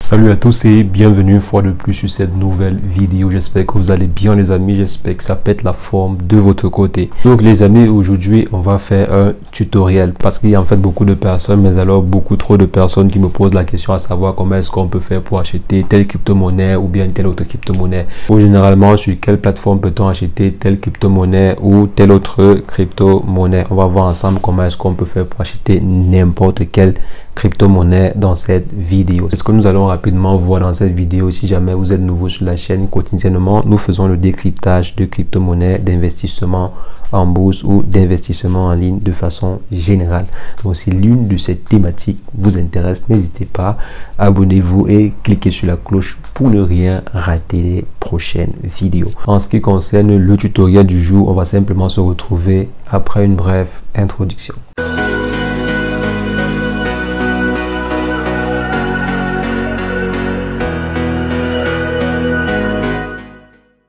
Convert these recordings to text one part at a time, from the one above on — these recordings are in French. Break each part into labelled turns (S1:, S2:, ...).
S1: Salut à tous et bienvenue une fois de plus sur cette nouvelle vidéo. J'espère que vous allez bien les amis, j'espère que ça pète la forme de votre côté. Donc les amis, aujourd'hui on va faire un tutoriel parce qu'il y a en fait beaucoup de personnes, mais alors beaucoup trop de personnes qui me posent la question à savoir comment est-ce qu'on peut faire pour acheter telle crypto-monnaie ou bien telle autre crypto-monnaie. Ou généralement sur quelle plateforme peut-on acheter telle crypto-monnaie ou telle autre crypto-monnaie. On va voir ensemble comment est-ce qu'on peut faire pour acheter n'importe quelle crypto-monnaie dans cette vidéo. C'est ce que nous allons rapidement voir dans cette vidéo. Si jamais vous êtes nouveau sur la chaîne, quotidiennement nous faisons le décryptage de crypto-monnaies, d'investissement en bourse ou d'investissement en ligne de façon générale. Donc si l'une de ces thématiques vous intéresse, n'hésitez pas, abonnez-vous et cliquez sur la cloche pour ne rien rater les prochaines vidéos. En ce qui concerne le tutoriel du jour, on va simplement se retrouver après une brève introduction.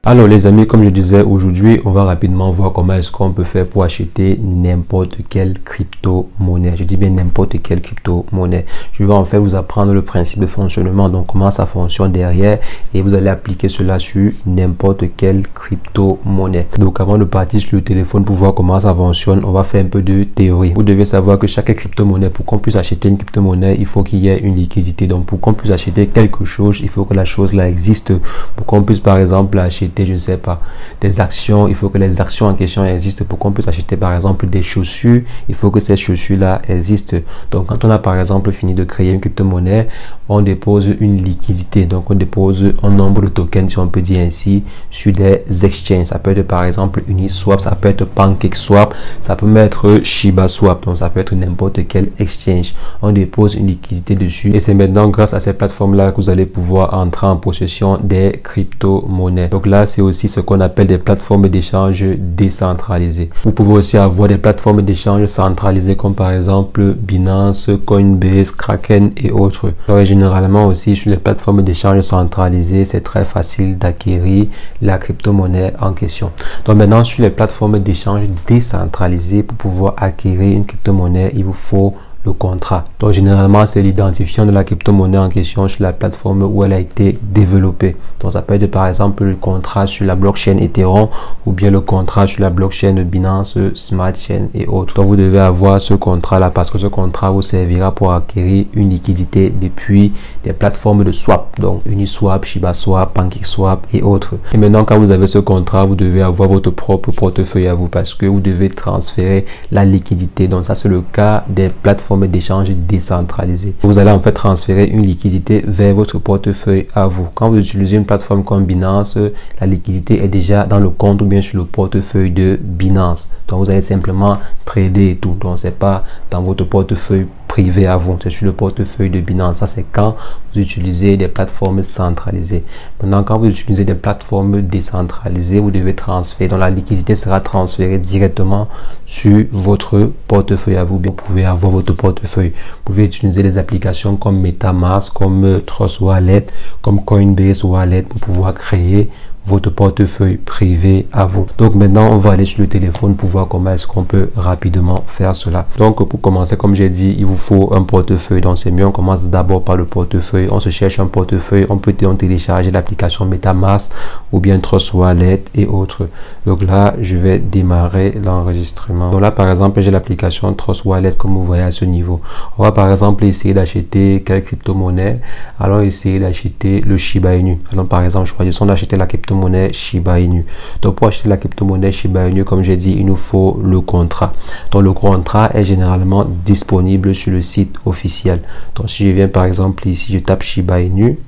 S1: Alors les amis, comme je disais, aujourd'hui on va rapidement voir comment est-ce qu'on peut faire pour acheter n'importe quelle crypto-monnaie. Je dis bien n'importe quelle crypto-monnaie. Je vais en fait vous apprendre le principe de fonctionnement, donc comment ça fonctionne derrière, et vous allez appliquer cela sur n'importe quelle crypto-monnaie. Donc avant de partir sur le téléphone pour voir comment ça fonctionne, on va faire un peu de théorie. Vous devez savoir que chaque crypto-monnaie, pour qu'on puisse acheter une crypto-monnaie, il faut qu'il y ait une liquidité. Donc pour qu'on puisse acheter quelque chose, il faut que la chose là existe. Pour qu'on puisse par exemple acheter, je ne sais pas, des actions, il faut que les actions en question existent. Pour qu'on puisse acheter par exemple des chaussures, il faut que ces chaussures là existent. Donc quand on a par exemple fini de créer une crypto-monnaie, on dépose une liquidité, donc on dépose un nombre de tokens, si on peut dire ainsi, sur des exchanges. Ça peut être par exemple Uniswap, ça peut être PancakeSwap, ça peut être Shiba Swap, donc ça peut être n'importe quel exchange. On dépose une liquidité dessus et c'est maintenant grâce à ces plateformes là que vous allez pouvoir entrer en possession des crypto-monnaies. Donc là c'est aussi ce qu'on appelle des plateformes d'échange décentralisées. Vous pouvez aussi avoir des plateformes d'échange centralisées comme par exemple Binance, Coinbase, Kraken et autres. Alors, généralement aussi sur les plateformes d'échange centralisées, c'est très facile d'acquérir la crypto-monnaie en question. Donc maintenant sur les plateformes d'échange décentralisées, pour pouvoir acquérir une crypto-monnaie, il vous faut le contrat. Donc généralement c'est l'identifiant de la crypto-monnaie en question sur la plateforme où elle a été développée. Donc ça peut être par exemple le contrat sur la blockchain Ethereum ou bien le contrat sur la blockchain Binance Smart Chain et autres. Donc vous devez avoir ce contrat là parce que ce contrat vous servira pour acquérir une liquidité depuis des plateformes de swap, donc Uniswap, Shiba Swap, PancakeSwap et autres. Et maintenant quand vous avez ce contrat, vous devez avoir votre propre portefeuille à vous parce que vous devez transférer la liquidité. Donc ça c'est le cas des plateformes d'échange décentralisées. Vous allez en fait transférer une liquidité vers votre portefeuille à vous. Quand vous utilisez une plateforme comme Binance, la liquidité est déjà dans le compte ou bien sur le portefeuille de Binance. Donc vous allez simplement trader et tout. Donc c'est pas dans votre portefeuille privé à vous, c'est sur le portefeuille de Binance. Ça c'est quand vous utilisez des plateformes centralisées. Maintenant quand vous utilisez des plateformes décentralisées, vous devez transférer, donc la liquidité sera transférée directement sur votre portefeuille à vous. Vous pouvez avoir votre portefeuille, vous pouvez utiliser des applications comme MetaMask, comme Trust Wallet, comme Coinbase Wallet pour pouvoir créer votre portefeuille privé à vous. Donc maintenant on va aller sur le téléphone pour voir comment est-ce qu'on peut rapidement faire cela. Donc pour commencer, comme j'ai dit, il vous faut un portefeuille. Donc c'est mieux, on commence d'abord par le portefeuille. On se cherche un portefeuille, on peut télécharger l'application MetaMask ou bien Trust Wallet et autres. Donc là je vais démarrer l'enregistrement. Donc là par exemple j'ai l'application Trust Wallet comme vous voyez à ce niveau. On va par exemple essayer d'acheter quelle crypto-monnaie. Allons essayer d'acheter le Shiba Inu. Alors par exemple choisissons d'acheter la crypto-monnaie Shiba Inu. Donc pour acheter la crypto-monnaie Shiba Inu, comme j'ai dit, il nous faut le contrat. Donc le contrat est généralement disponible sur le site officiel. Donc si je viens par exemple ici, je tape Shiba Inu.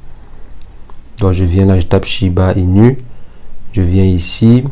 S1: Donc je viens là, je tape Shiba Inu. Je viens ici.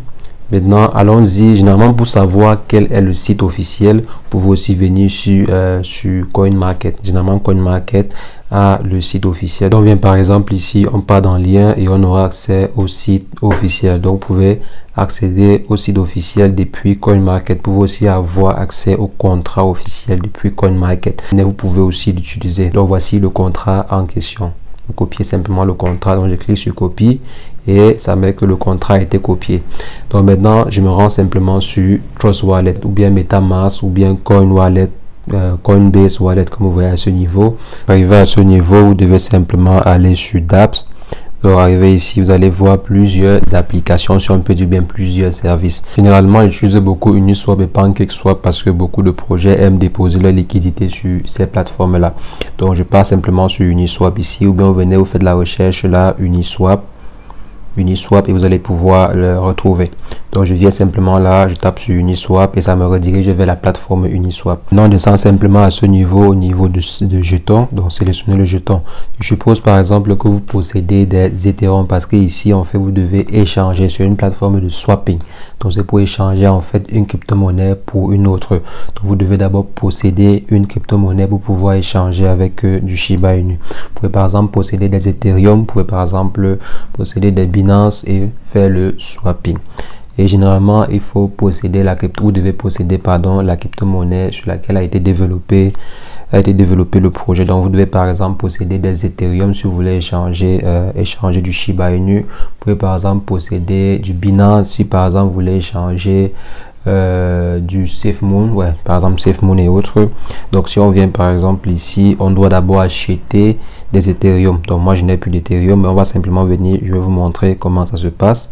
S1: Maintenant, allons-y. Généralement, pour savoir quel est le site officiel, vous pouvez aussi venir sur CoinMarket. Généralement, CoinMarket a le site officiel. Donc, on vient par exemple ici, on part dans le lien et on aura accès au site officiel. Donc, vous pouvez accéder au site officiel depuis CoinMarket. Vous pouvez aussi avoir accès au contrat officiel depuis CoinMarket. Mais vous pouvez aussi l'utiliser. Donc, voici le contrat en question. Vous copiez simplement le contrat. Donc, je clique sur copie et ça met que le contrat a été copié. Donc maintenant je me rends simplement sur Trust Wallet ou bien MetaMask ou bien Coin Wallet Coinbase Wallet, comme vous voyez à ce niveau. Arrivé à ce niveau, vous devez simplement aller sur dApps. Donc, arrivé ici, vous allez voir plusieurs applications, si on peut dire bien plusieurs services. Généralement, j'utilise beaucoup Uniswap et PancakeSwap parce que beaucoup de projets aiment déposer leur liquidité sur ces plateformes-là. Donc, je pars simplement sur Uniswap ici, ou bien vous venez, vous faites la recherche là, Uniswap et vous allez pouvoir le retrouver. Donc je viens simplement là, je tape sur Uniswap et ça me redirige vers la plateforme Uniswap. Maintenant on descend simplement à ce niveau, au niveau de jetons. Donc sélectionnez le jeton. Je suppose par exemple que vous possédez des Ethereum parce que ici en fait vous devez échanger sur une plateforme de swapping. Donc c'est pour échanger en fait une crypto-monnaie pour une autre. Donc vous devez d'abord posséder une crypto-monnaie pour pouvoir échanger avec du Shiba Inu. Vous pouvez par exemple posséder des Ethereum, vous pouvez par exemple posséder des Binance et faire le swapping. Et généralement, il faut posséder vous devez posséder la crypto-monnaie sur laquelle a été développé le projet. Donc vous devez par exemple posséder des Ethereum si vous voulez échanger du Shiba Inu. Vous pouvez par exemple posséder du Binance si par exemple vous voulez échanger du SafeMoon, par exemple SafeMoon et autres. Donc si on vient par exemple ici, on doit d'abord acheter des Ethereum. Donc moi je n'ai plus d'Ethereum, mais on va simplement venir, je vais vous montrer comment ça se passe.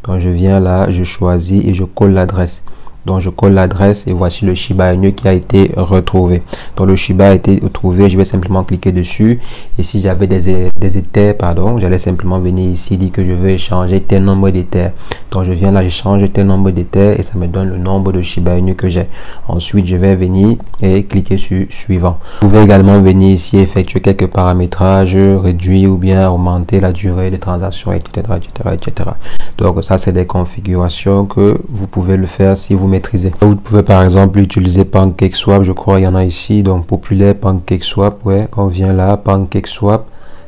S1: Donc je viens là, je choisis et je colle l'adresse. Donc je colle l'adresse et voici le Shiba Inu qui a été retrouvé. Donc le Shiba a été retrouvé, je vais simplement cliquer dessus. Et si j'avais des Ethers, j'allais simplement venir ici, dire que je veux échanger tel nombre d'Ethers. Donc je viens là, j'échange tel nombre d'Ethers et ça me donne le nombre de Shiba Inu que j'ai. Ensuite je vais venir et cliquer sur suivant. Vous pouvez également venir ici effectuer quelques paramétrages, réduire ou bien augmenter la durée de transaction, etc. Donc ça c'est des configurations que vous pouvez le faire si vous maîtrisez. Vous pouvez par exemple utiliser PancakeSwap, je crois il y en a ici, donc populaire PancakeSwap, on vient là, PancakeSwap,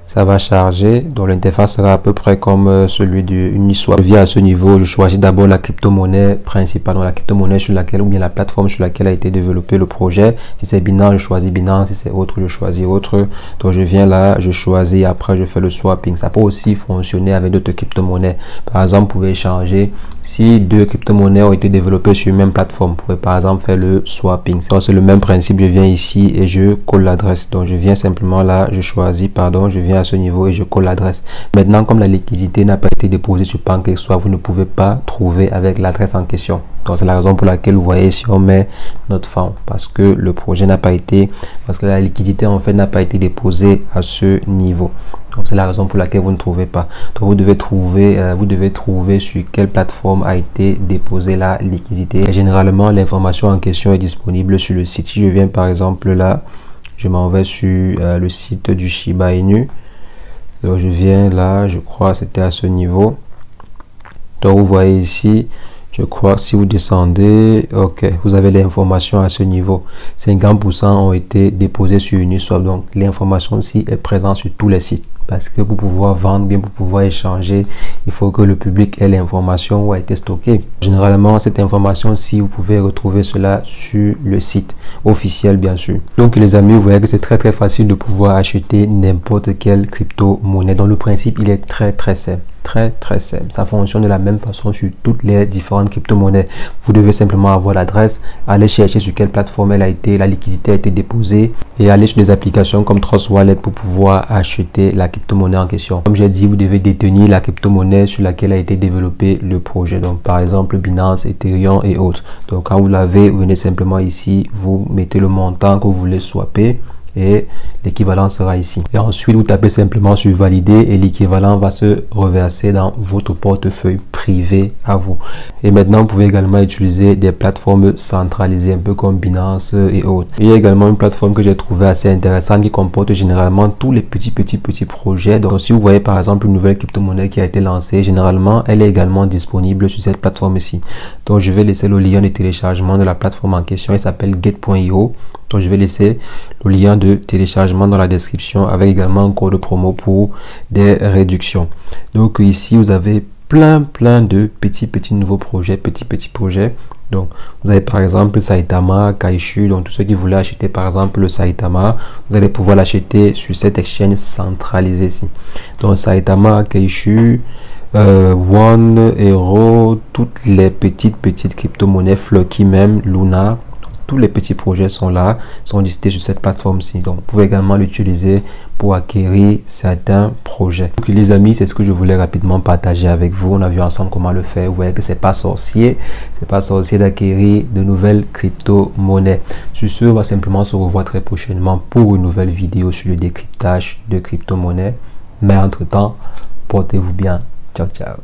S1: ça va charger, donc l'interface sera à peu près comme celui de Uniswap. Je viens à ce niveau, je choisis d'abord la crypto-monnaie principale, donc la crypto-monnaie sur laquelle, ou bien la plateforme sur laquelle a été développé le projet. Si c'est Binance, je choisis Binance, si c'est autre, je choisis autre. Donc je viens là, je choisis, après je fais le swapping. Ça peut aussi fonctionner avec d'autres crypto-monnaies. Par exemple, vous pouvez échanger, si deux crypto-monnaies ont été développées sur une même plateforme, vous pouvez par exemple faire le swapping. C'est le même principe, je viens ici et je colle l'adresse. Donc je viens simplement là, je choisis, je viens à ce niveau et je colle l'adresse. Maintenant, comme la liquidité n'a pas été déposée sur PancakeSwap, vous ne pouvez pas trouver avec l'adresse en question. Donc c'est la raison pour laquelle vous voyez si on met notre fond, parce que le projet n'a pas été, parce que la liquidité en fait n'a pas été déposée à ce niveau. Donc c'est la raison pour laquelle vous ne trouvez pas. Donc vous devez trouver sur quelle plateforme a été déposée la liquidité. Et généralement l'information en question est disponible sur le site. Si je viens par exemple là, je m'en vais sur le site du Shiba Inu. Donc je viens là, je crois c'était à ce niveau. Donc vous voyez ici, je crois si vous descendez, ok, vous avez l'information à ce niveau. 50% ont été déposés sur Uniswap. Donc l'information aussi est présente sur tous les sites. Parce que pour pouvoir vendre, bien pour pouvoir échanger, il faut que le public ait l'information où a été stockée. Généralement, cette information, si vous pouvez retrouver cela sur le site officiel, bien sûr. Donc les amis, vous voyez que c'est très facile de pouvoir acheter n'importe quelle crypto-monnaie. Donc le principe, il est très simple. Très simple. Ça fonctionne de la même façon sur toutes les différentes crypto-monnaies. Vous devez simplement avoir l'adresse, aller chercher sur quelle plateforme la liquidité a été déposée et aller sur des applications comme Trust Wallet pour pouvoir acheter la crypto-monnaie en question. Comme j'ai dit, vous devez détenir la crypto-monnaie sur laquelle a été développé le projet. Donc par exemple Binance, Ethereum et autres. Donc quand vous l'avez, vous venez simplement ici, vous mettez le montant que vous voulez swapper. Et l'équivalent sera ici. Et ensuite, vous tapez simplement sur valider et l'équivalent va se reverser dans votre portefeuille privé à vous. Et maintenant, vous pouvez également utiliser des plateformes centralisées, un peu comme Binance et autres. Il y a également une plateforme que j'ai trouvé assez intéressante qui comporte généralement tous les petits projets. Donc, si vous voyez par exemple une nouvelle crypto-monnaie qui a été lancée, généralement, elle est également disponible sur cette plateforme ici. Donc, je vais laisser le lien de téléchargement de la plateforme en question. Il s'appelle get.io. Donc je vais laisser le lien de téléchargement dans la description avec également un code promo pour des réductions. Donc ici vous avez plein de petits nouveaux projets, petits projets. Donc vous avez par exemple Saitama, Kaishu, donc tous ceux qui voulaient acheter par exemple le Saitama, vous allez pouvoir l'acheter sur cette exchange centralisée ici. Donc Saitama, Kaishu, One, Hero, toutes les petites crypto-monnaies, Floki même, Luna, tous les petits projets sont là, sont listés sur cette plateforme-ci. Donc, vous pouvez également l'utiliser pour acquérir certains projets. Donc, les amis, c'est ce que je voulais rapidement partager avec vous. On a vu ensemble comment le faire. Vous voyez que c'est pas sorcier d'acquérir de nouvelles crypto-monnaies. Sur ce, on va simplement se revoir très prochainement pour une nouvelle vidéo sur le décryptage de crypto-monnaies. Mais entre-temps, portez-vous bien. Ciao, ciao.